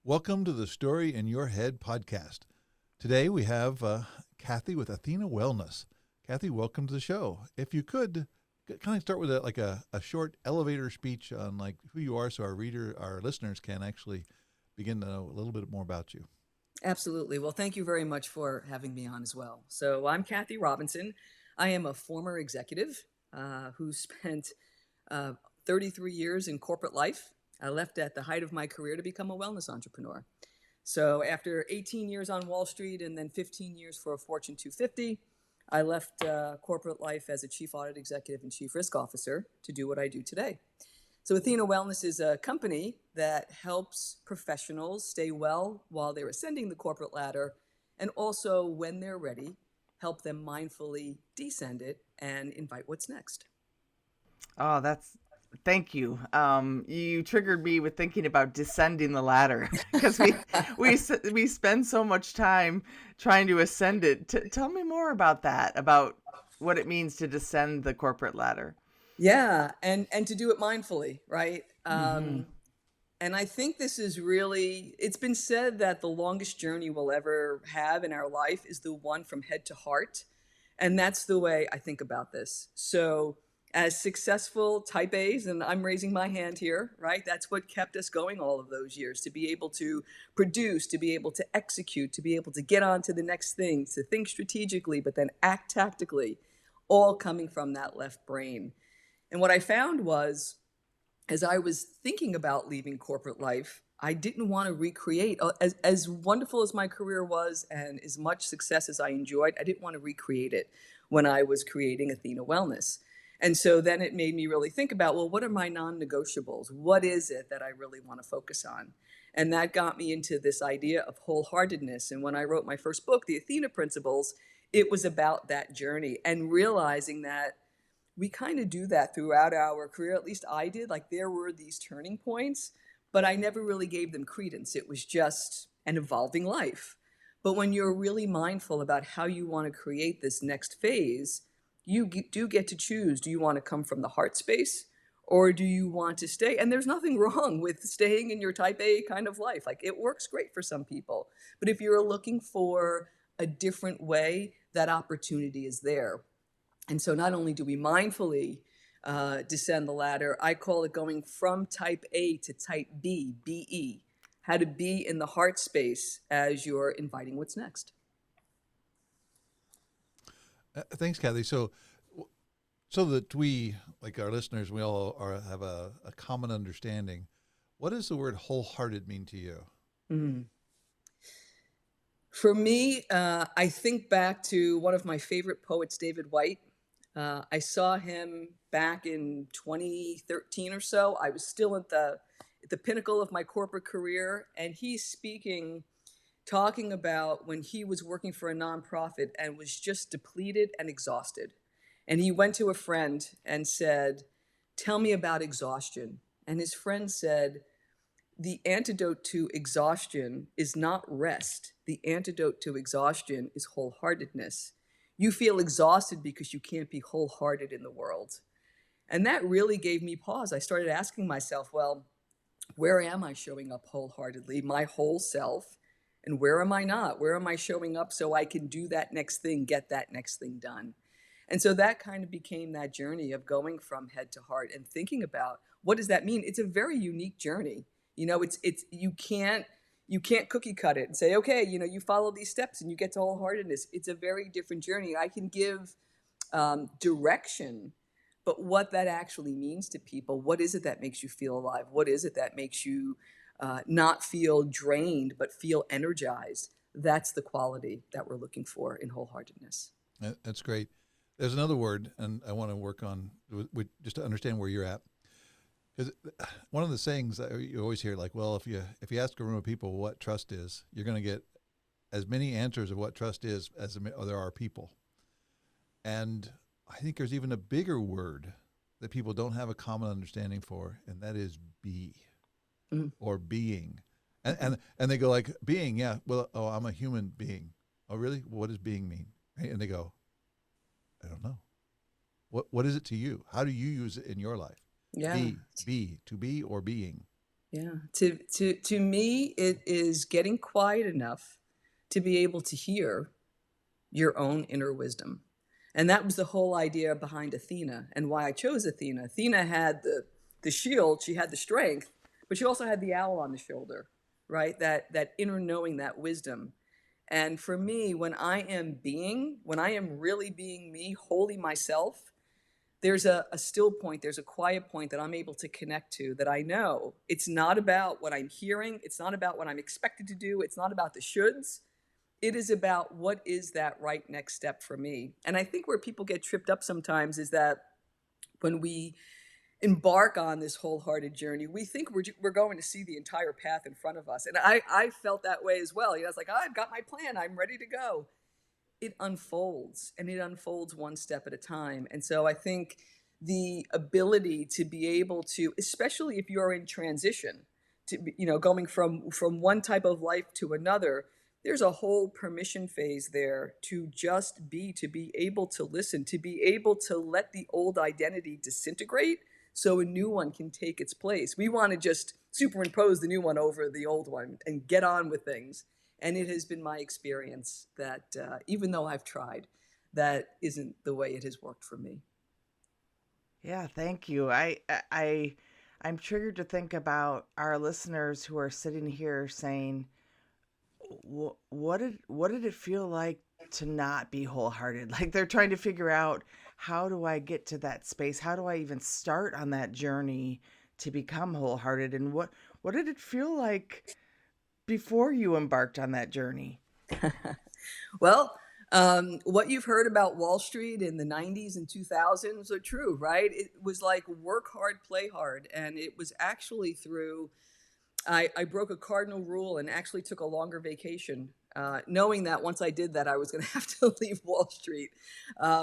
Welcome to the Story in Your Head podcast. Today we have Kathy with Athena Wellness. Kathy, welcome to the show. If you could kind of start with a short elevator speech on like who you are, so our listeners can actually begin to know a little bit more about you. Absolutely. Well, thank you very much for having me on as well. So, I'm Kathy Robinson. I am a former executive who spent uh, 33 years in corporate life. I left at the height of my career to become a wellness entrepreneur. So, after 18 years on Wall Street and then 15 years for a Fortune 250, I left corporate life as a chief audit executive and chief risk officer to do what I do today. So, Athena Wellness is a company that helps professionals stay well while they're ascending the corporate ladder, and also, when they're ready, help them mindfully descend it and invite what's next. Oh, thank you. You triggered me with thinking about descending the ladder because we spend so much time trying to ascend it. Tell me more about that, about what it means to descend the corporate ladder. Yeah, and to do it mindfully, right? Mm-hmm. And I think this is really, it's been said that the longest journey we'll ever have in our life is the one from head to heart. And that's the way I think about this. So, as successful type A's, and I'm raising my hand here, right? That's what kept us going all of those years, to be able to produce, to be able to execute, to be able to get on to the next thing, to think strategically, but then act tactically, all coming from that left brain. And what I found was, as I was thinking about leaving corporate life, I didn't want to recreate, as wonderful as my career was and as much success as I enjoyed, I didn't want to recreate it when I was creating Athena Wellness. And so then it made me really think about, well, what are my non negotiables? What is it that I really want to focus on? And that got me into this idea of wholeheartedness. And when I wrote my first book, The Athena Principles, it was about that journey and realizing that we kind of do that throughout our career. At least I did. Like there were these turning points, but I never really gave them credence. It was just an evolving life. But when you're really mindful about how you want to create this next phase, you do get to choose. Do you want to come from the heart space, or do you want to stay? And there's nothing wrong with staying in your type A kind of life. Like it works great for some people. But if you're looking for a different way, that opportunity is there. And so not only do we mindfully descend the ladder, I call it going from type A to type B, BE, how to be in the heart space as you're inviting what's next. Thanks, Kathy. So that we, like our listeners, we all have a common understanding. What does the word wholehearted mean to you? Mm. For me, I think back to one of my favorite poets, David White. I saw him back in 2013 or so. I was still at the pinnacle of my corporate career, and he's speaking, talking about when he was working for a nonprofit and was just depleted and exhausted. And he went to a friend and said, "Tell me about exhaustion." And his friend said, "The antidote to exhaustion is not rest. The antidote to exhaustion is wholeheartedness. You feel exhausted because you can't be wholehearted in the world." And that really gave me pause. I started asking myself, well, where am I showing up wholeheartedly, my whole self? And where am I not? Where am I showing up so I can do that next thing, get that next thing done? And so that kind of became that journey of going from head to heart and thinking about what does that mean? It's a very unique journey. It's you can't cookie cut it and say, okay, you follow these steps and you get to wholeheartedness. It's a very different journey. I can give direction, but what that actually means to people, what is it that makes you feel alive? What is it that makes you not feel drained, but feel energized? That's the quality that we're looking for in wholeheartedness. That's great. There's another word, and I want to work on just to understand where you're at. Because one of the sayings that you always hear, like, well, if you ask a room of people what trust is, you're going to get as many answers of what trust is as there are people. And I think there's even a bigger word that people don't have a common understanding for, and that is be or being. And they go like, being, yeah, well, oh, I'm a human being. Oh, really? Well, what does being mean? Right? And they go, I don't know. What is it to you? How do you use it in your life? Yeah. To be or being. Yeah. To me, it is getting quiet enough to be able to hear your own inner wisdom. And that was the whole idea behind Athena and why I chose Athena. Athena had the shield, she had the strength, but she also had the owl on the shoulder, right? That inner knowing, that wisdom. And for me, when I am really being me, wholly myself, there's a still point, there's a quiet point that I'm able to connect to, that I know it's not about what I'm hearing, it's not about what I'm expected to do, it's not about the shoulds. It is about what is that right next step for me. And I think where people get tripped up sometimes is that when we embark on this wholehearted journey, we think we're going to see the entire path in front of us. And I felt that way as well. You know, it's like, I've got my plan, I'm ready to go. It unfolds, and it unfolds one step at a time. And so I think the ability to be able to, especially if you're in transition, to be, you know, going from one type of life to another, there's a whole permission phase there to just be, to be able to listen, to be able to let the old identity disintegrate so a new one can take its place. We want to just superimpose the new one over the old one and get on with things. And it has been my experience that even though I've tried, that isn't the way it has worked for me. Yeah, thank you. I'm triggered to think about our listeners who are sitting here saying, what did it feel like to not be wholehearted?" Like they're trying to figure out, how do I get to that space? How do I even start on that journey to become wholehearted? And what did it feel like before you embarked on that journey? Well, what you've heard about Wall Street in the 90s and 2000s are true, right? It was like work hard, play hard. And it was actually through, I broke a cardinal rule and actually took a longer vacation, knowing that once I did that, I was going to have to leave Wall Street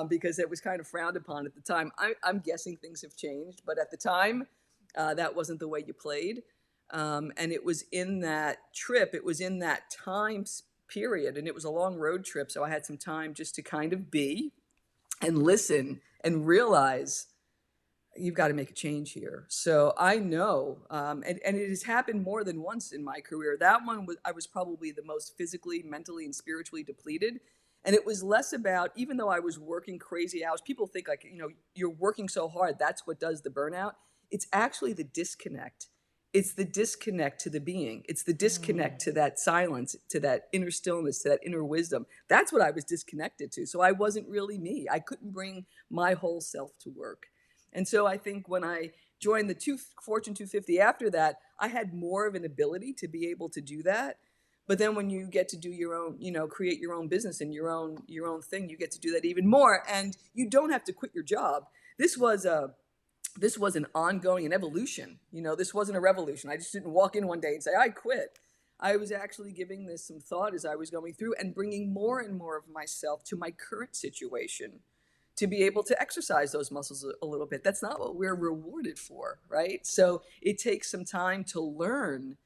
because it was kind of frowned upon at the time. I'm guessing things have changed, but at the time, that wasn't the way you played. And it was in that trip, it was in that time period, and it was a long road trip. So I had some time just to kind of be and listen and realize you've got to make a change here. So I know, and it has happened more than once in my career. That one was, I was probably the most physically, mentally, and spiritually depleted. And it was less about, even though I was working crazy hours, people think like, you know, you're working so hard, that's what does the burnout. It's actually the disconnect. It's the disconnect to the being. It's the disconnect Mm. to that silence, to that inner stillness, to that inner wisdom. That's what I was disconnected to. So I wasn't really me. I couldn't bring my whole self to work. And so I think when I joined the Fortune 250 after that, I had more of an ability to be able to do that. But then when you get to do your own, you know, create your own business and your own thing, you get to do that even more. And you don't have to quit your job. This was a this was an ongoing, an evolution. You know, this wasn't a revolution. I just didn't walk in one day and say, I quit. I was actually giving this some thought as I was going through and bringing more and more of myself to my current situation to be able to exercise those muscles a little bit. That's not what we're rewarded for, right? So it takes some time to learn,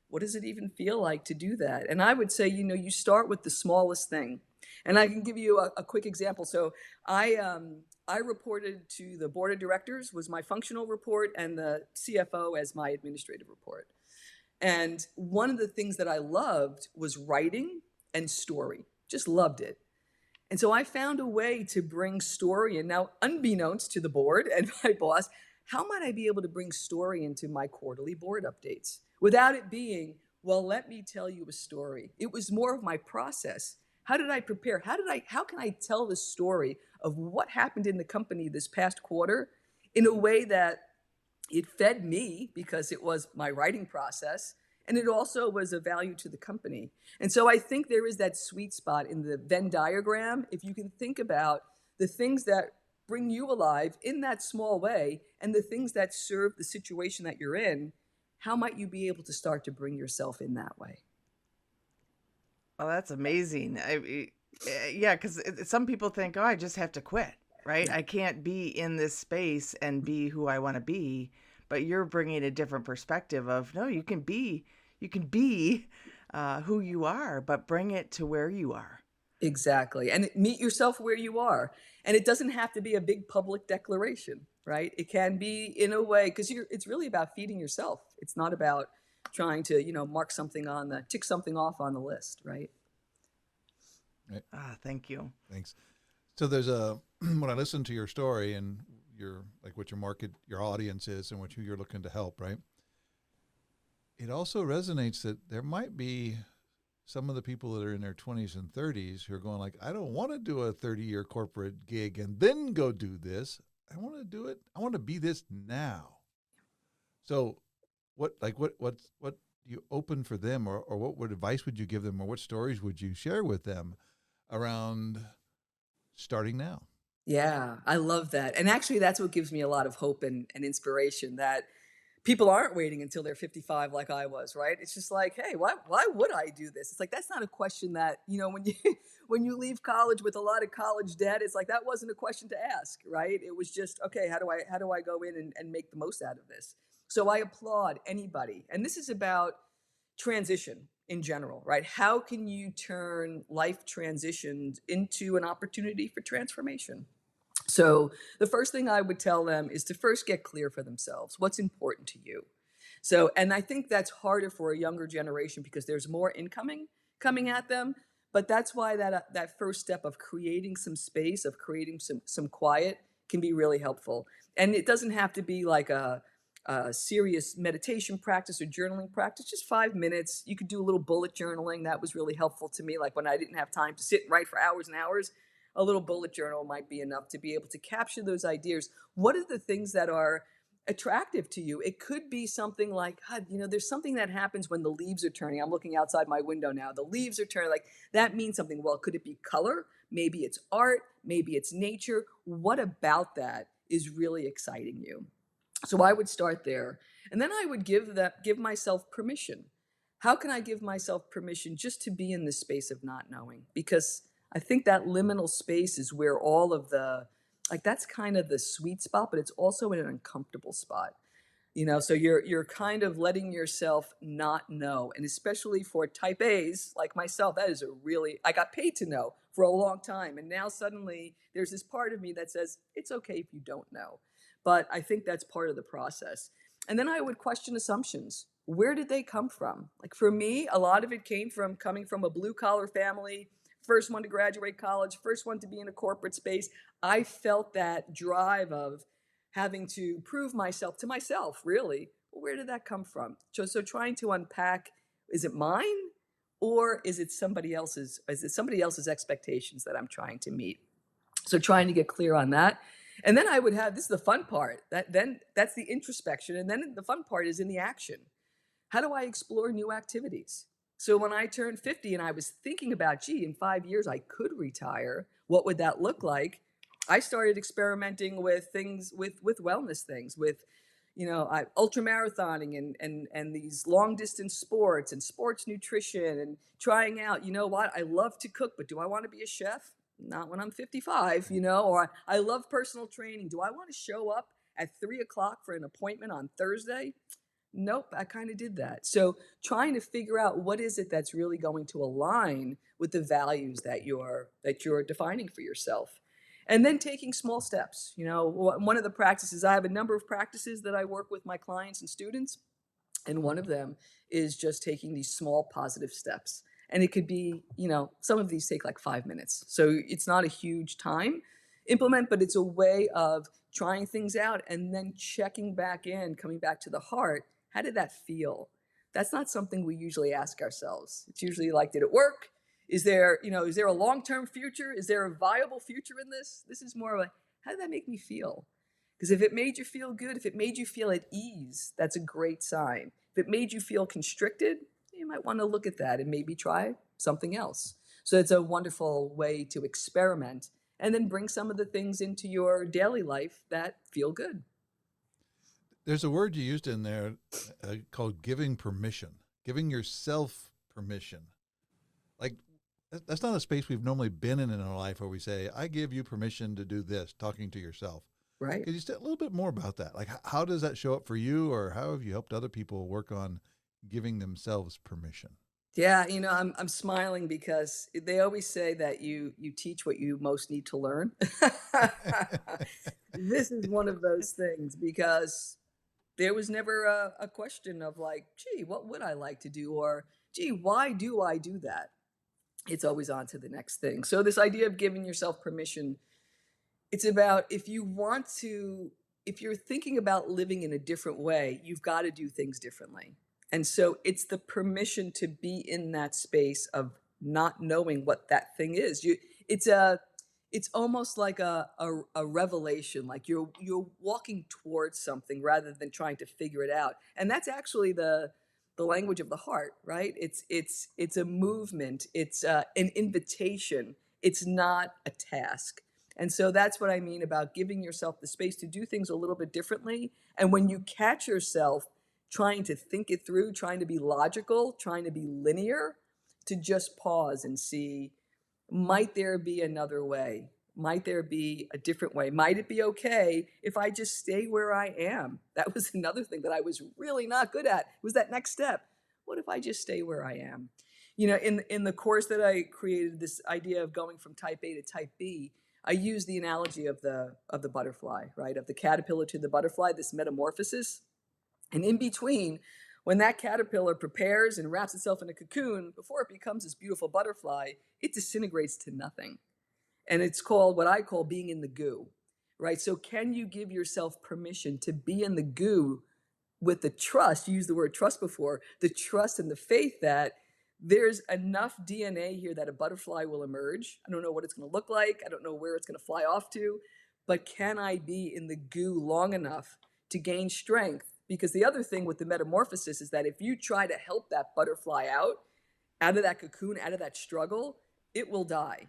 what does it even feel like to do that? And I would say, you know, you start with the smallest thing. And I can give you a quick example. So I reported to the board of directors, was my functional report, and the CFO as my administrative report. And one of the things that I loved was writing and story. Just loved it. And so I found a way to bring story. And now, unbeknownst to the board and my boss, how might I be able to bring story into my quarterly board updates without it being, well, let me tell you a story? It was more of my process. How did I prepare? How can I tell the story of what happened in the company this past quarter in a way that it fed me because it was my writing process, and it also was a value to the company. And so I think there is that sweet spot in the Venn diagram. If you can think about the things that bring you alive in that small way and the things that serve the situation that you're in, how might you be able to start to bring yourself in that way? Oh, that's amazing. Yeah, because some people think, oh, I just have to quit, right? Yeah, I can't be in this space and be who I want to be. But you're bringing a different perspective of, no, you can be who you are, but bring it to where you are. exactly. And meet yourself where you are. And it doesn't have to be a big public declaration, right? It can be in a way, because it's really about feeding yourself. It's not about trying to, tick something off on the list, right? Right. Ah, thank you. Thanks. So there's a when I listen to your story and your like what your market, your audience is, and who you're looking to help, right? It also resonates that there might be some of the people that are in their 20s and 30s who are going like, I don't want to do a 30-year corporate gig and then go do this. I want to do it. I want to be this now. So what do you open for them, or what advice would you give them, or what stories would you share with them around starting now? Yeah, I love that. And actually, that's what gives me a lot of hope and inspiration that people aren't waiting until they're 55 like I was, right? It's just like, hey, why would I do this? It's like that's not a question that, when you when you leave college with a lot of college debt, it's like that wasn't a question to ask, right? It was just, okay, how do I go in and make the most out of this? So I applaud anybody. And this is about transition in general, right? How can you turn life transitions into an opportunity for transformation? So the first thing I would tell them is to first get clear for themselves what's important to you. So, and I think that's harder for a younger generation because there's more incoming coming at them. But that's why that first step of creating some space, of creating some quiet, can be really helpful. And it doesn't have to be like a serious meditation practice or journaling practice. Just 5 minutes. You could do a little bullet journaling. That was really helpful to me. Like when I didn't have time to sit and write for hours and hours, a little bullet journal might be enough to be able to capture those ideas. What are the things that are attractive to you? It could be something like, God, there's something that happens when the leaves are turning. I'm looking outside my window now. The leaves are turning. Like that means something. Well, could it be color? Maybe it's art. Maybe it's nature. What about that is really exciting you? So I would start there. And then I would give myself permission. How can I give myself permission just to be in the space of not knowing? Because I think that liminal space is where all of that's kind of the sweet spot, but it's also in an uncomfortable spot. So you're kind of letting yourself not know. And especially for type A's like myself, that is I got paid to know for a long time. And now suddenly there's this part of me that says, it's okay if you don't know. But I think that's part of the process. And then I would question assumptions. Where did they come from? Like for me, a lot of it came from coming from a blue collar family, first one to graduate college, first one to be in a corporate space. I felt that drive of having to prove myself to myself, really. Well, where did that come from? So trying to unpack, is it mine? Or is it somebody else's? Is it somebody else's expectations that I'm trying to meet? So trying to get clear on that. And then I would have, this is the fun part. That's the introspection. And then the fun part is in the action. How do I explore new activities? So when I turned 50 and I was thinking about, gee, in 5 years I could retire, what would that look like? I started experimenting with things, with wellness things, with ultra marathoning and these long distance sports and sports nutrition and trying out. You know what? I love to cook, but do I want to be a chef? Not when I'm 55, or I love personal training. Do I want to show up at 3 o'clock for an appointment on Thursday? Nope, I kind of did that. So trying to figure out what is it that's really going to align with the values that you're defining for yourself. And then taking small steps. One of the practices, I have a number of practices that I work with my clients and students, and one of them is just taking these small positive steps. And it could be, some of these take like 5 minutes. So it's not a huge time implement, but it's a way of trying things out and then checking back in, coming back to the heart. How did that feel? That's not something we usually ask ourselves. It's usually like, did it work? Is there a long-term future? Is there a viable future in this? This is more of a, how did that make me feel? Because if it made you feel good, if it made you feel at ease, that's a great sign. If it made you feel constricted, you might want to look at that and maybe try something else. So it's a wonderful way to experiment and then bring some of the things into your daily life that feel good. There's a word you used in there called giving permission, giving yourself permission. Like, that's not a space we've normally been in our life where we say, I give you permission to do this, talking to yourself. Right. Could you say a little bit more about that? Like, how does that show up for you, or how have you helped other people work on giving themselves permission? Yeah, I'm smiling because they always say that you teach what you most need to learn. This is one of those things because There was never a question of like, gee, what would I like to do? Or, gee, why do I do that? It's always on to the next thing. So, this idea of giving yourself permission, it's about if you want to, if you're thinking about living in a different way, you've got to do things differently. And so, it's the permission to be in that space of not knowing what that thing is. It's a, it's almost like a revelation, like you're walking towards something rather than trying to figure it out. And that's actually the language of the heart, right? It's a movement, it's an invitation, it's not a task. And so that's what I mean about giving yourself the space to do things a little bit differently. And when you catch yourself trying to think it through, trying to be logical, trying to be linear, to just pause and see, might there be another way? Might there be a different way? Might it be okay if I just stay where I am? That was another thing that I was really not good at. Was that next step? What if I just stay where I am? You know, in the course that I created, this idea of going from type A to type B, I use the analogy of the butterfly, right? Of the caterpillar to the butterfly, this metamorphosis. And in between, when that caterpillar prepares and wraps itself in a cocoon, before it becomes this beautiful butterfly, it disintegrates to nothing. And it's called what I call being in the goo, right? So, can you give yourself permission to be in the goo with the trust? You used the word trust before, the trust and the faith that there's enough DNA here that a butterfly will emerge. I don't know what it's going to look like. I don't know where it's going to fly off to, but can I be in the goo long enough to gain strength? Because the other thing with the metamorphosis is that if you try to help that butterfly out of that cocoon, out of that struggle, it will die.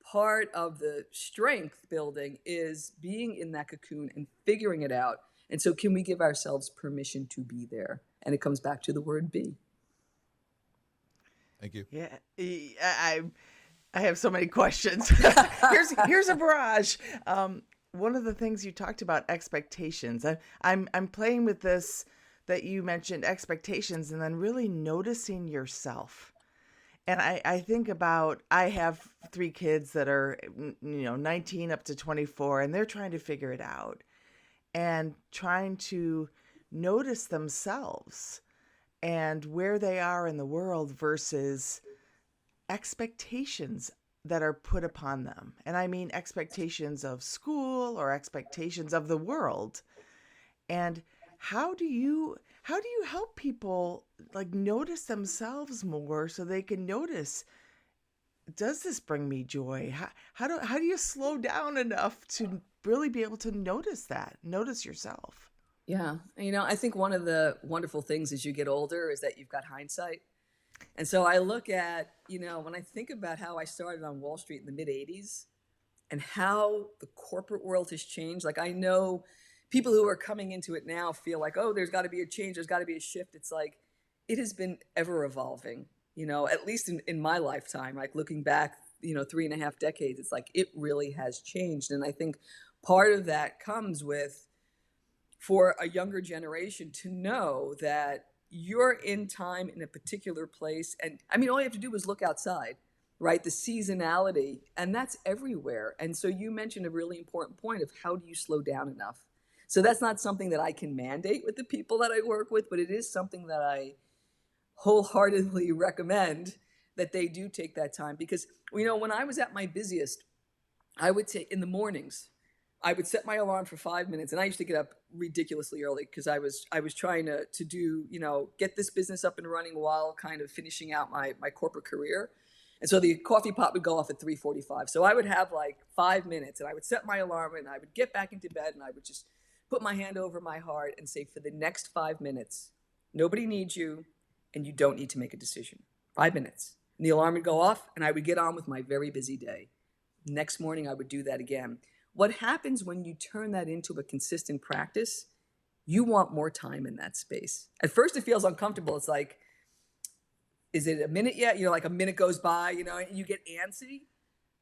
Part of the strength building is being in that cocoon and figuring it out. And so, can we give ourselves permission to be there? And it comes back to the word be. Thank you. Yeah, I have so many questions. Here's a barrage. One of the things you talked about, expectations. I'm playing with this, that you mentioned expectations and then really noticing yourself. And I think about, I have 3 kids that are 19 up to 24, and they're trying to figure it out and trying to notice themselves and where they are in the world versus expectations that are put upon them. And I mean expectations of school or expectations of the world. And how do you help people like notice themselves more so they can notice, does this bring me joy? How do you slow down enough to really be able to notice yourself? Yeah. I think one of the wonderful things as you get older is that you've got hindsight. And so I look at, when I think about how I started on Wall Street in the mid 80s and how the corporate world has changed, like I know people who are coming into it now feel like, oh, there's got to be a change, there's got to be a shift. It's like it has been ever evolving, at least in my lifetime, like looking back, 3.5 decades, it's like it really has changed. And I think part of that comes with, for a younger generation to know that you're in time in a particular place. And I mean, all you have to do is look outside, right? The seasonality, and that's everywhere. And so you mentioned a really important point of how do you slow down enough? So that's not something that I can mandate with the people that I work with, but it is something that I wholeheartedly recommend that they do take that time. Because, when I was at my busiest, I would take in the mornings, I would set my alarm for 5 minutes, and I used to get up ridiculously early because I was trying to do get this business up and running while kind of finishing out my corporate career, and so the coffee pot would go off at 3:45. So I would have like 5 minutes, and I would set my alarm, and I would get back into bed, and I would just put my hand over my heart and say, for the next 5 minutes, nobody needs you, and you don't need to make a decision. 5 minutes, and the alarm would go off, and I would get on with my very busy day. Next morning, I would do that again. What happens when you turn that into a consistent practice? You want more time in that space. At first, it feels uncomfortable. It's like, is it a minute yet? Like a minute goes by, and you get antsy.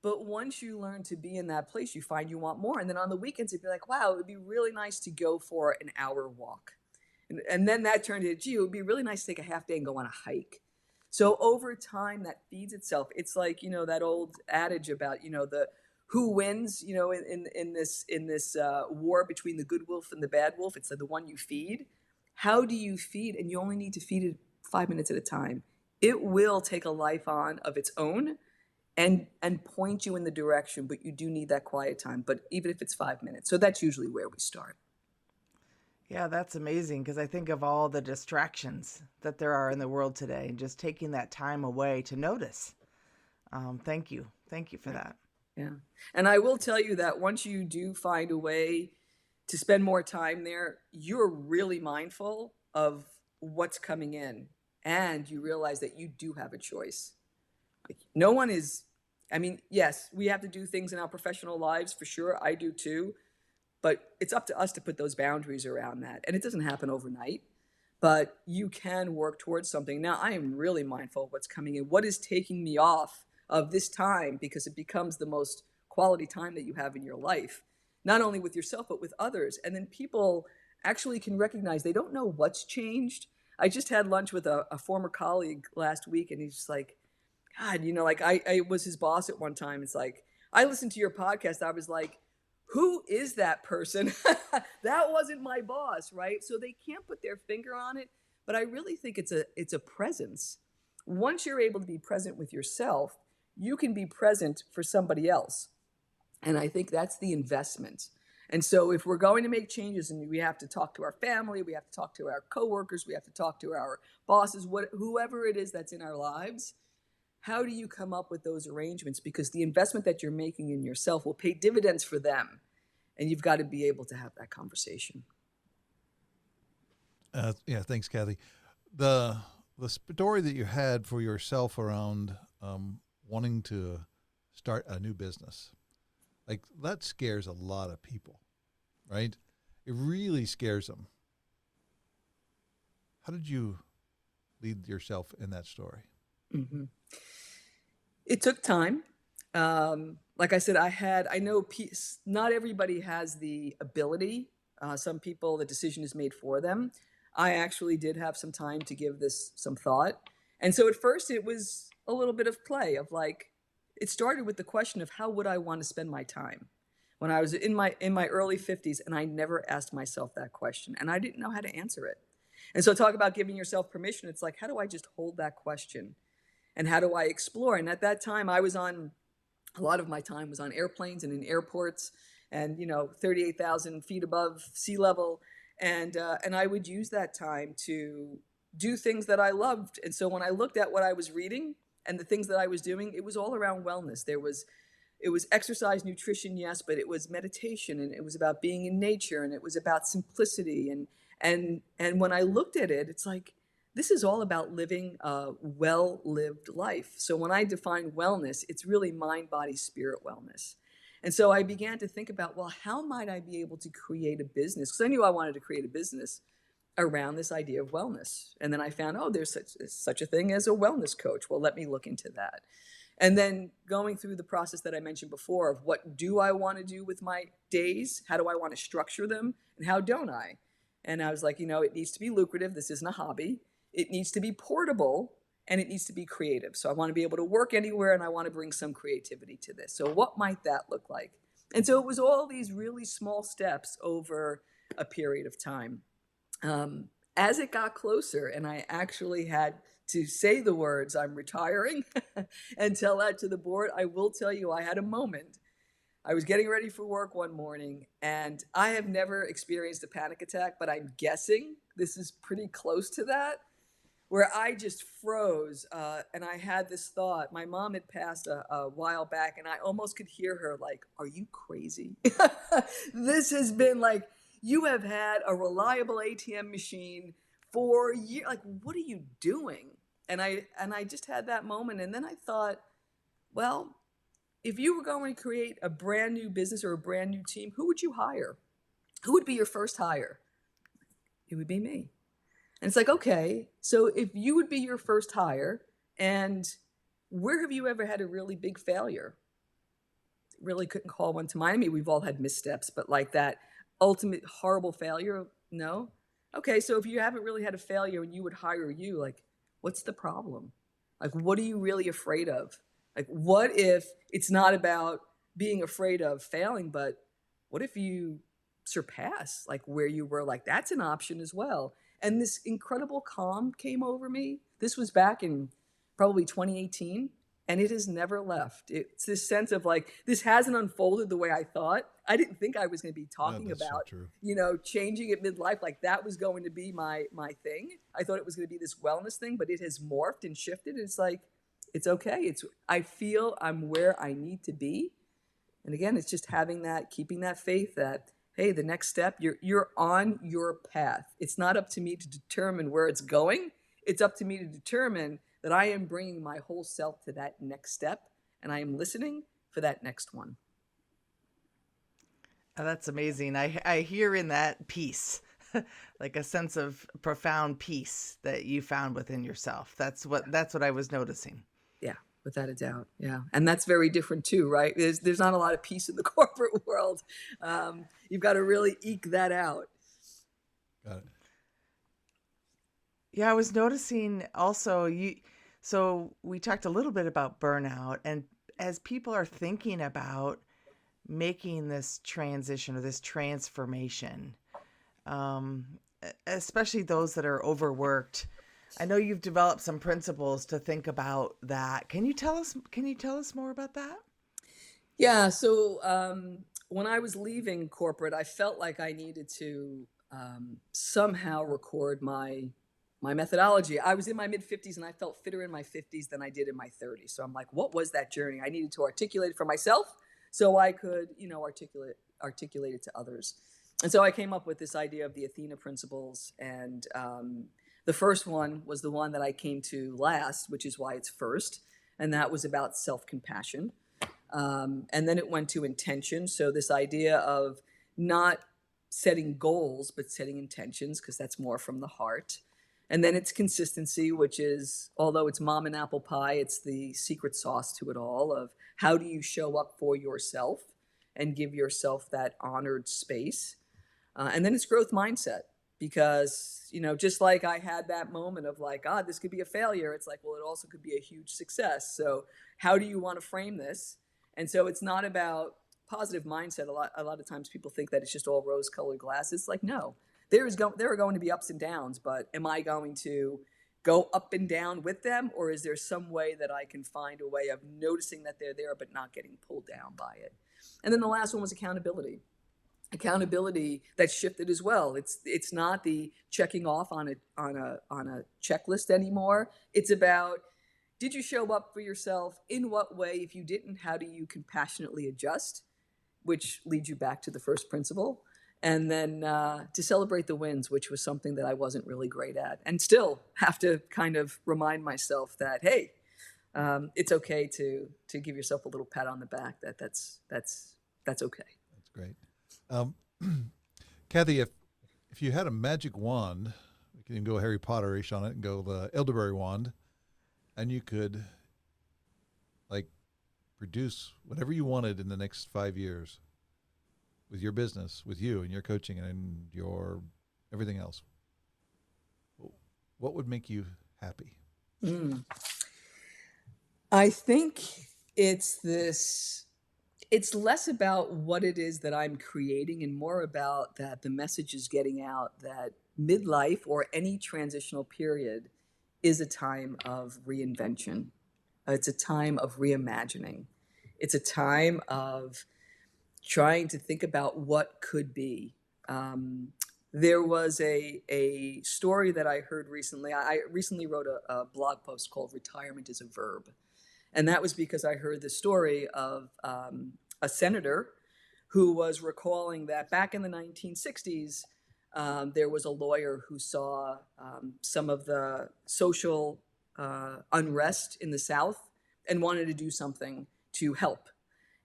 But once you learn to be in that place, you find you want more. And then on the weekends, you'd be like, wow, it would be really nice to go for an hour walk. And then that turned into, gee, it would be really nice to take a half day and go on a hike. So over time, that feeds itself. It's like, that old adage about, the who wins, in this war between the good wolf and the bad wolf. It's the one you feed. how do you feed? And you only need to feed it 5 minutes at a time. It will take a life on of its own and point you in the direction, but you do need that quiet time. But even if it's 5 minutes, so that's usually where we start. Yeah, that's amazing because I think of all the distractions that there are in the world today and just taking that time away to notice. Thank you. Thank you for Right. that. Yeah. And I will tell you that once you do find a way to spend more time there, you're really mindful of what's coming in, and you realize that you do have a choice. Like, no one is, I mean, yes, we have to do things in our professional lives for sure. I do too. But it's up to us to put those boundaries around that. And it doesn't happen overnight, but you can work towards something. Now, I am really mindful of what's coming in. What is taking me off of this time, because it becomes the most quality time that you have in your life, not only with yourself, but with others. And then people actually can recognize they don't know what's changed. I just had lunch with a former colleague last week, and he's just like, God, like I was his boss at one time. It's like, I listened to your podcast. I was like, who is that person? That wasn't my boss, right? So they can't put their finger on it, but I really think it's a presence. Once you're able to be present with yourself, you can be present for somebody else. And I think that's the investment. And so if we're going to make changes, and we have to talk to our family, we have to talk to our coworkers, we have to talk to our bosses, whoever it is that's in our lives, how do you come up with those arrangements? Because the investment that you're making in yourself will pay dividends for them. And you've got to be able to have that conversation. Yeah, thanks, Kathy. The story that you had for yourself around wanting to start a new business, like that scares a lot of people, right? It really scares them. How did you lead yourself in that story? Mm-hmm. It took time. Like I said, I know not everybody has the ability. Some people, the decision is made for them. I actually did have some time to give this some thought. And so at first it was a little bit of play of like, it started with the question of how would I want to spend my time when I was in my early 50s, and I never asked myself that question, and I didn't know how to answer it. And so talk about giving yourself permission. It's like, how do I just hold that question? And how do I explore? And at that time, a lot of my time was on airplanes and in airports, and 38,000 feet above sea level, and I would use that time to do things that I loved. And so when I looked at what I was reading and the things that I was doing, it was all around wellness. It was exercise, nutrition, yes, but it was meditation, and it was about being in nature, and it was about simplicity. And when I looked at it, it's like, this is all about living a well-lived life. So when I define wellness, it's really mind, body, spirit wellness. And so I began to think about, well, how might I be able to create a business? Because I knew I wanted to create a business around this idea of wellness. And then I found, oh, there's such a thing as a wellness coach. Well, let me look into that. And then going through the process that I mentioned before of what do I want to do with my days? How do I want to structure them? And how don't I? And I was like, it needs to be lucrative. This isn't a hobby. It needs to be portable, and it needs to be creative. So I want to be able to work anywhere, and I want to bring some creativity to this. So what might that look like? And so it was all these really small steps over a period of time. As it got closer, and I actually had to say the words, I'm retiring, and tell that to the board, I will tell you, I had a moment. I was getting ready for work one morning, and I have never experienced a panic attack, but I'm guessing this is pretty close to that, where I just froze. And I had this thought. My mom had passed a while back, and I almost could hear her like, are you crazy? This has been like, you have had a reliable ATM machine for years. Like, what are you doing? And I just had that moment. And then I thought, well, if you were going to create a brand new business or a brand new team, who would you hire? Who would be your first hire? It would be me. And it's like, okay, so if you would be your first hire, and where have you ever had a really big failure? Really couldn't call one to mind. I mean, we've all had missteps, but like that ultimate horrible failure, no. Okay, so if you haven't really had a failure and you would hire you, like, what's the problem? Like, what are you really afraid of? Like, what if it's not about being afraid of failing, but what if you surpass like where you were? Like, that's an option as well. And this incredible calm came over me. This was back in probably 2018, and it has never left. It's this sense of like, this hasn't unfolded the way I thought. I didn't think I was going to be No, talking that's so about, true. changing at midlife. Like that was going to be my thing. I thought it was going to be this wellness thing, but it has morphed and shifted. It's like, it's okay. I feel I'm where I need to be. And again, it's just having that, keeping that faith that, hey, the next step, you're on your path. It's not up to me to determine where it's going. It's up to me to determine that I am bringing my whole self to that next step, and I am listening for that next one. Oh, that's amazing. I hear in that peace, like a sense of profound peace that you found within yourself. That's what I was noticing. Yeah, without a doubt. Yeah, and that's very different too, right? There's not a lot of peace in the corporate world. You've got to really eke that out. Got it. Yeah, I was noticing also so we talked a little bit about burnout, and as people are thinking about making this transition or this transformation, um, especially those that are overworked, I know you've developed some principles to think about that. Can you tell us more about that? Yeah. So when I was leaving corporate, I felt like I needed to somehow record my methodology. I was in my mid 50s and I felt fitter in my 50s than I did in my 30s. So I'm like, what was that journey? I needed to articulate it for myself so I could, articulate it to others. And so I came up with this idea of the Athena principles. And the first one was the one that I came to last, which is why it's first. And that was about self compassion. And then it went to intention. So this idea of not setting goals, but setting intentions, because that's more from the heart. And then it's consistency, which is, although it's mom and apple pie, it's the secret sauce to it all of how do you show up for yourself and give yourself that honored space. And then it's growth mindset because, just like I had that moment of like, this could be a failure. It's like, well, it also could be a huge success. So how do you want to frame this? And so it's not about positive mindset. A lot of times people think that it's just all rose colored glasses. It's like, no, there are going to be ups and downs, but am I going to go up and down with them? Or is there some way that I can find a way of noticing that they're there, but not getting pulled down by it? And then the last one was accountability that shifted as well. It's not the checking off on a checklist anymore. It's about, did you show up for yourself? In what way? If you didn't, how do you compassionately adjust? Which leads you back to the first principle. And then to celebrate the wins, which was something that I wasn't really great at, and still have to kind of remind myself that, hey, it's okay to give yourself a little pat on the back. That's okay. That's great. Um, Kathy, if you had a magic wand, we can go Harry Potterish on it and go the elderberry wand, and you could like produce whatever you wanted in the next 5 years with your business, with you and your coaching and your everything else, what would make you happy? Mm. I think it's this, it's less about what it is that I'm creating and more about that the message is getting out that midlife or any transitional period is a time of reinvention. It's a time of reimagining. It's a time of trying to think about what could be. There was a story that I heard recently. I recently wrote a blog post called Retirement is a Verb. And that was because I heard the story of a senator who was recalling that back in the 1960s, there was a lawyer who saw some of the social unrest in the South and wanted to do something to help.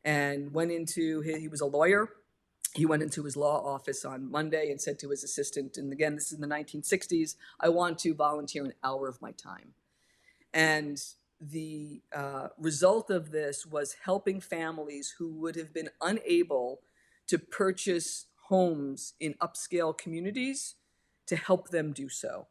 And he was a lawyer. He went into his law office on Monday and said to his assistant, and again, this is in the 1960s, I want to volunteer an hour of my time. And the result of this was helping families who would have been unable to purchase homes in upscale communities to help them do so.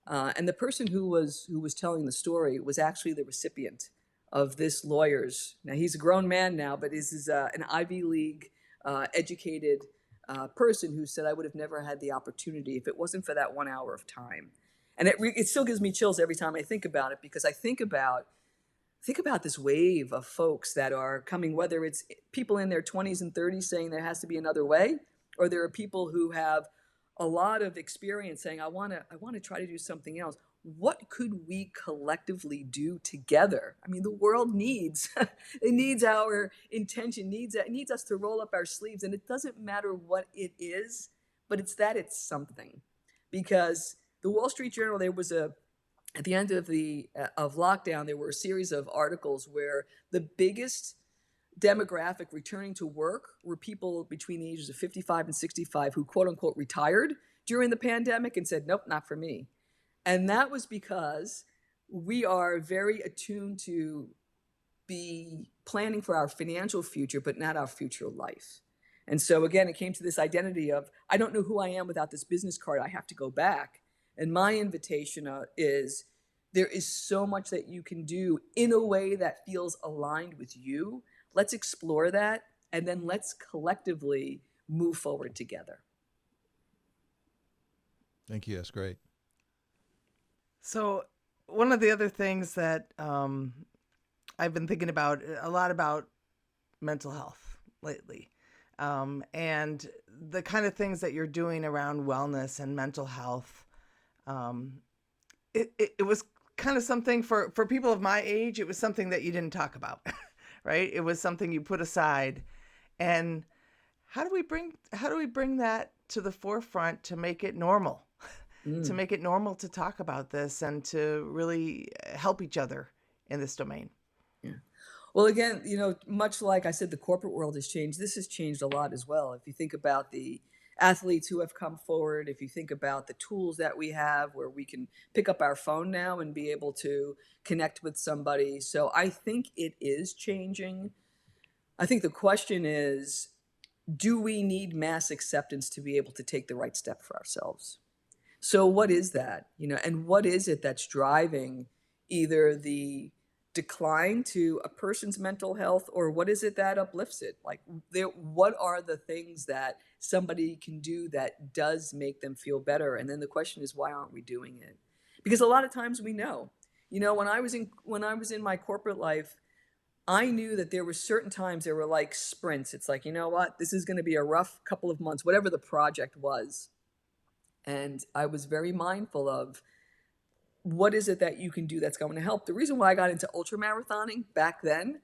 And the person who was telling the story was actually the recipient of this lawyer's. Now he's a grown man now, but is an Ivy League educated person who said I would have never had the opportunity if it wasn't for that 1 hour of time. And it still gives me chills every time I think about it, because I think about this wave of folks that are coming, whether it's people in their 20s and 30s saying there has to be another way, or there are people who have a lot of experience saying, I want to try to do something else. What could we collectively do together? I mean, the world needs it needs our intention, it needs us to roll up our sleeves, and it doesn't matter what it is, but it's something. Because the Wall Street Journal, there was a at the end of the of lockdown, there were a series of articles where the biggest demographic returning to work were people between the ages of 55 and 65 who quote unquote retired during the pandemic and said, nope, not for me. And that was because we are very attuned to be planning for our financial future, but not our future life. And so again, it came to this identity of, I don't know who I am without this business card. I have to go back. And my invitation is, there is so much that you can do in a way that feels aligned with you. Let's explore that, and then let's collectively move forward together. Thank you. That's great. So one of the other things that I've been thinking about a lot about mental health lately, and the kind of things that you're doing around wellness and mental health. It was kind of something for people of my age. It was something that you didn't talk about, right? It was something you put aside. And how do we bring that to the forefront to make it normal? To make it normal to talk about this and to really help each other in this domain. Yeah. Well, again, much like I said, the corporate world has changed. This has changed a lot as well. If you think about the athletes who have come forward, if you think about the tools that we have where we can pick up our phone now and be able to connect with somebody. So I think it is changing. I think the question is, do we need mass acceptance to be able to take the right step for ourselves? So what is that? And what is it that's driving either the decline to a person's mental health, or what is it that uplifts it? Like, what are the things that somebody can do that does make them feel better? And then the question is, why aren't we doing it? Because a lot of times we know. When I was in my corporate life, I knew that there were certain times there were like sprints. It's like, you know what, this is going to be a rough couple of months, whatever the project was. And I was very mindful of, what is it that you can do that's going to help? The reason why I got into ultra marathoning back then,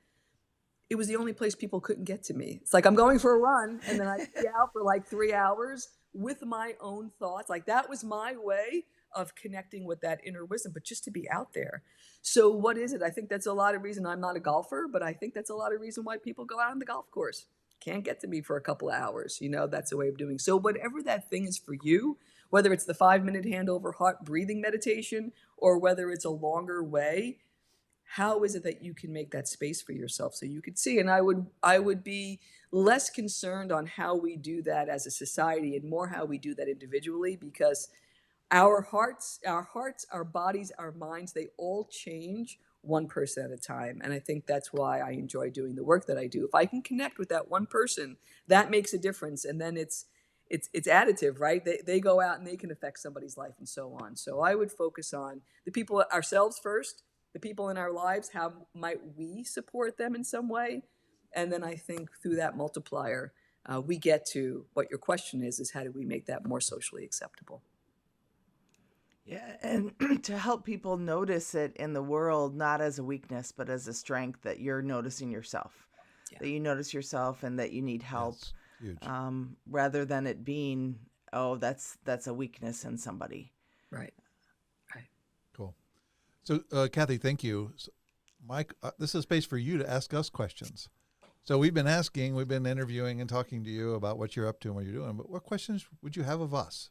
it was the only place people couldn't get to me. It's like, I'm going for a run, and then I'd be out for like 3 hours with my own thoughts. Like, that was my way of connecting with that inner wisdom, but just to be out there. So what is it? I think that's a lot of reason. I'm not a golfer, but I think that's a lot of reason why people go out on the golf course. Can't get to me for a couple of hours. That's a way of doing. So whatever that thing is for you, whether it's the 5-minute hand over heart breathing meditation, or whether it's a longer way, how is it that you can make that space for yourself so you could see? And I would be less concerned on how we do that as a society and more how we do that individually, because our hearts, our bodies, our minds, they all change one person at a time. And I think that's why I enjoy doing the work that I do. If I can connect with that one person, that makes a difference. And then it's additive, right? They go out and they can affect somebody's life and so on. So I would focus on the people ourselves first, the people in our lives, how might we support them in some way? And then I think through that multiplier, we get to what your question is how do we make that more socially acceptable? Yeah, and to help people notice it in the world, not as a weakness, but as a strength, that you're noticing yourself, that you notice yourself and that you need help, Yes, huge. Rather than it being, oh, that's a weakness in somebody. Right. Cool. So, Kathy, thank you. So, Mike, this is a space for you to ask us questions. So we've been interviewing and talking to you about what you're up to and what you're doing, but what questions would you have of us?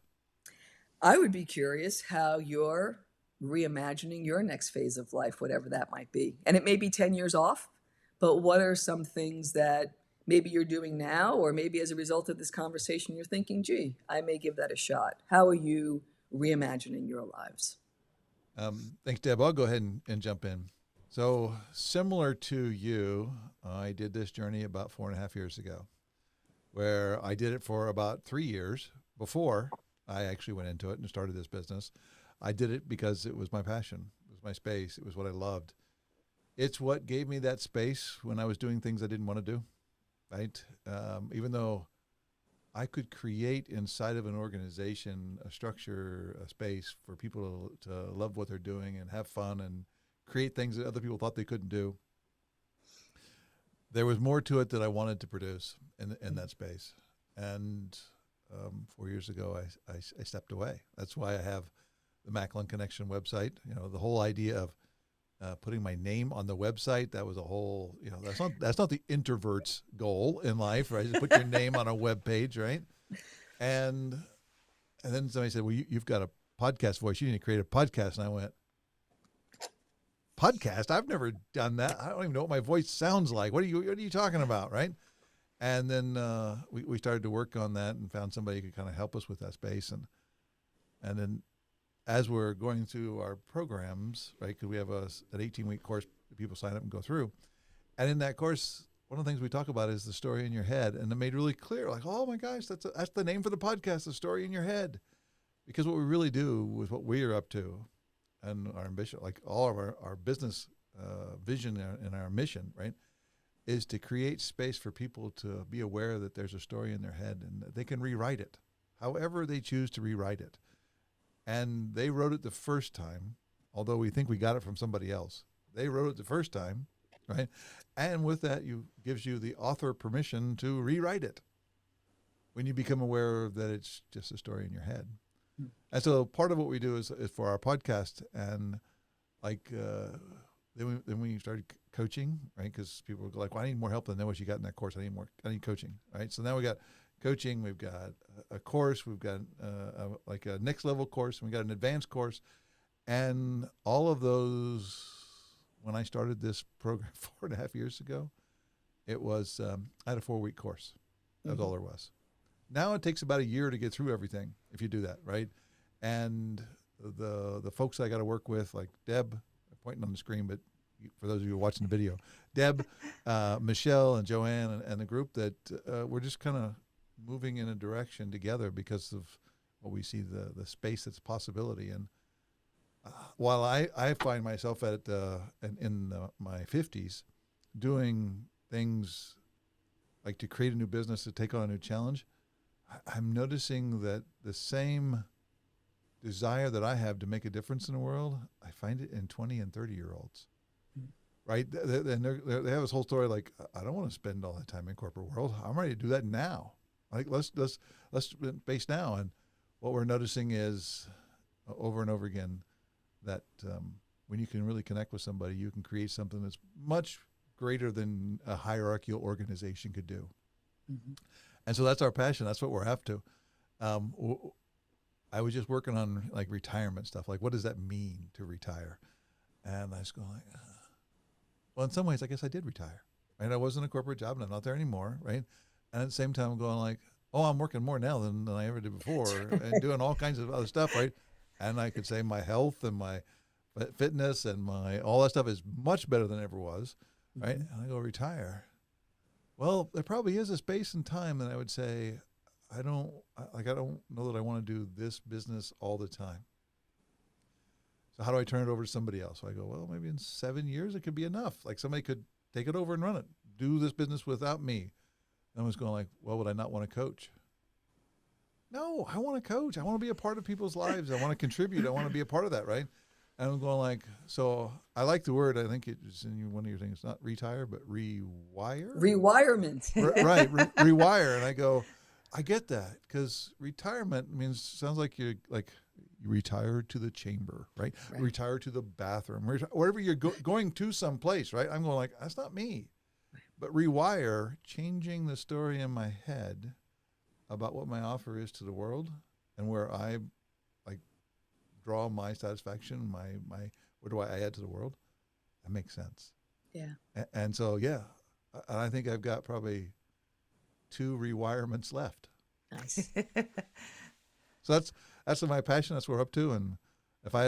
I would be curious how you're reimagining your next phase of life, whatever that might be. And it may be 10 years off, but what are some things that maybe you're doing now, or maybe as a result of this conversation, you're thinking, gee, I may give that a shot. How are you reimagining your lives? Thanks, Deb. I'll go ahead and jump in. So similar to you, I did this journey about 4.5 years ago. where I did it for about 3 years before I actually went into it and started this business. I did it because it was my passion. It was my space. It was what I loved. It's what gave me that space when I was doing things I didn't want to do, right? Even though I could create inside of an organization a structure, a space for people to love what they're doing and have fun and create things that other people thought they couldn't do. There was more to it that I wanted to produce in that space. And 4 years ago, I stepped away. That's why I have the Macklin Connection website. You know, the whole idea of putting my name on the website, that was a whole, you know, that's not the introvert's goal in life, right? Just put your name on a web page, right? And then somebody said, well, you've got a podcast voice. You need to create a podcast. And I went, podcast? I've never done that. I don't even know what my voice sounds like. What are you talking about, right? And then we started to work on that and found somebody who could kind of help us with that space. And then as we're going through our programs, right, because we have an 18-week course that people sign up and go through. And in that course, one of the things we talk about is the story in your head. And it made really clear, like, oh my gosh, that's the name for the podcast, the story in your head. Because what we really do with what we are up to and our ambition, like all of our business vision and our mission, right, is to create space for people to be aware that there's a story in their head and that they can rewrite it, however they choose to rewrite it. And they wrote it the first time, although we think we got it from somebody else. They wrote it the first time, right? And with that, gives you the author permission to rewrite it when you become aware that it's just a story in your head. And so part of what we do is for our podcast, and like then we started coaching, right? Because people were like, well, I need more help than what you got in that course. I need coaching, right? So now we got coaching, we've got a course, we've got like a next level course, and we got an advanced course, and all of those. When I started this program 4.5 years ago, it was I had a 4-week course. That was all there was. Now it takes about a year to get through everything if you do that, right? And the folks I got to work with, like Deb, I'm pointing on the screen, but for those of you watching the video, Deb, Michelle, and Joanne, and the group that we're just kind of moving in a direction together because of what we see the space that's possibility. And while I find myself in my 50s doing things like to create a new business, to take on a new challenge, I'm noticing that the same desire that I have to make a difference in the world, I find it in 20 and 30-year-olds, right? And they have this whole story like, I don't want to spend all that time in corporate world. I'm ready to do that now. Like let's base now. And what we're noticing is over and over again that when you can really connect with somebody, you can create something that's much greater than a hierarchical organization could do. Mm-hmm. And so that's our passion. That's what we're after. I was just working on like retirement stuff. Like, what does that mean to retire? And I was going like, well, in some ways, I guess I did retire. Right? I was in a corporate job and I'm not there anymore. Right. And at the same time, I'm going like, oh, I'm working more now than I ever did before and doing all kinds of other stuff. Right. And I could say my health and my fitness and all that stuff is much better than it ever was. Right. Mm-hmm. And I go retire. Well, there probably is a space and time that I would say, I don't know that I want to do this business all the time. So how do I turn it over to somebody else? So I go, well, maybe in 7 years it could be enough. Like somebody could take it over and run it, do this business without me. And I was going like, well, would I not want to coach? No, I want to coach. I want to be a part of people's lives. I want to contribute. I want to be a part of that, right? And I'm going like, so I like the word. I think it's in one of your things, not retire, but rewire. Rewirement. Right, rewire. And I go, I get that because retirement sounds like you retire to the chamber, right? Retire to the bathroom, wherever you're going to some place, right? I'm going like, that's not me. But rewire, changing the story in my head about what my offer is to the world and where I draw my satisfaction, my what do I add to the world? That makes sense. Yeah. And so, yeah, I think I've got probably 2 rewirements left. Nice. So that's my passion. That's what we're up to. And if I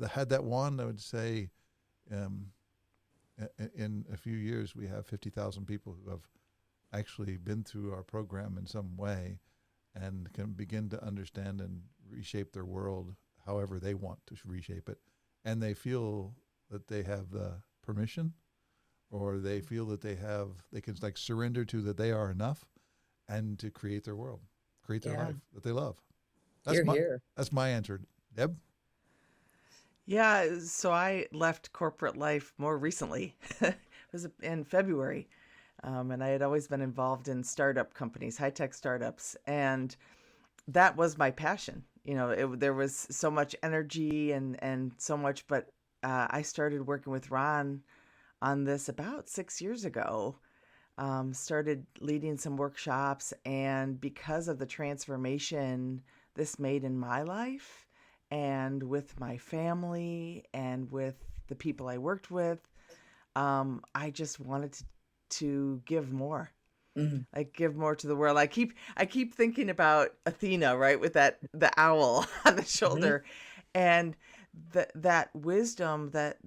had that one, I would say in a few years, we have 50,000 people who have actually been through our program in some way and can begin to understand and reshape their world however they want to reshape it. And they feel that they have the permission, or they feel that they can like surrender to that they are enough and to create their world, create their Yeah. life that they love. Here, here. That's my answer. Deb? Yeah, so I left corporate life more recently. It was in February. And I had always been involved in startup companies, high tech startups. And that was my passion. There was so much energy and so much, but I started working with Ron on this about 6 years ago. Started leading some workshops, and because of the transformation this made in my life and with my family and with the people I worked with, I just wanted to give more. Mhm. Like give more to the world. I keep thinking about Athena, right, with the owl on the shoulder, and that wisdom that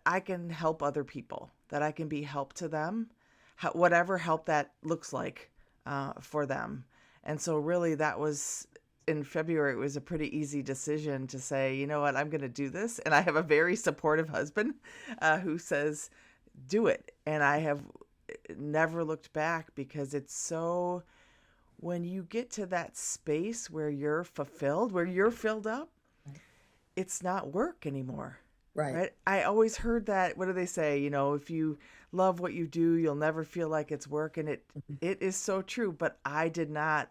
I can help other people, that I can be help to them, whatever help that looks like for them. And so really that was in February, it was a pretty easy decision to say, you know what, I'm going to do this. And I have a very supportive husband who says, do it. And I have never looked back, because it's so, when you get to that space where you're fulfilled, where you're filled up, it's not work anymore. Right. Right? I always heard that. What do they say? If you love what you do, you'll never feel like it's work. And it is so true. But I did not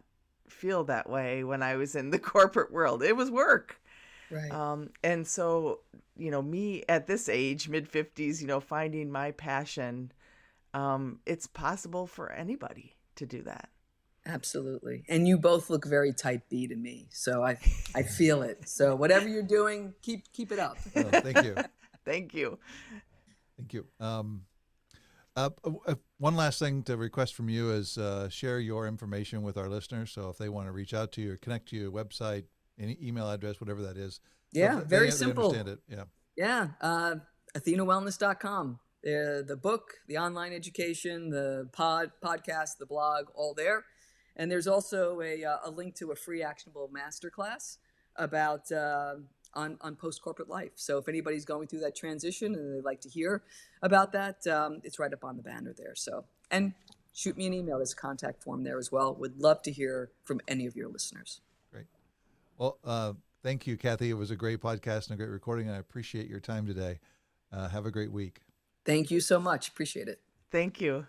feel that way when I was in the corporate world. It was work. Right. And so, me at this age, mid 50s, finding my passion, it's possible for anybody to do that. Absolutely. And you both look very type B to me. So I feel it. So whatever you're doing, keep it up. Oh, thank you. Thank you. Thank you. One last thing to request from you is share your information with our listeners. So if they want to reach out to you or connect to you, website, any email address, whatever that is. Yeah, So very they simple. understand it. Yeah. Yeah. AthenaWellness.com. The book, the online education, the podcast, the blog, all there. And there's also a link to a free actionable masterclass about on post corporate life. So if anybody's going through that transition and they'd like to hear about that, it's right up on the banner there. So, and shoot me an email. There's a contact form there as well. Would love to hear from any of your listeners. Great. Well, thank you, Kathy. It was a great podcast and a great recording, and I appreciate your time today. Have a great week. Thank you so much. Appreciate it. Thank you.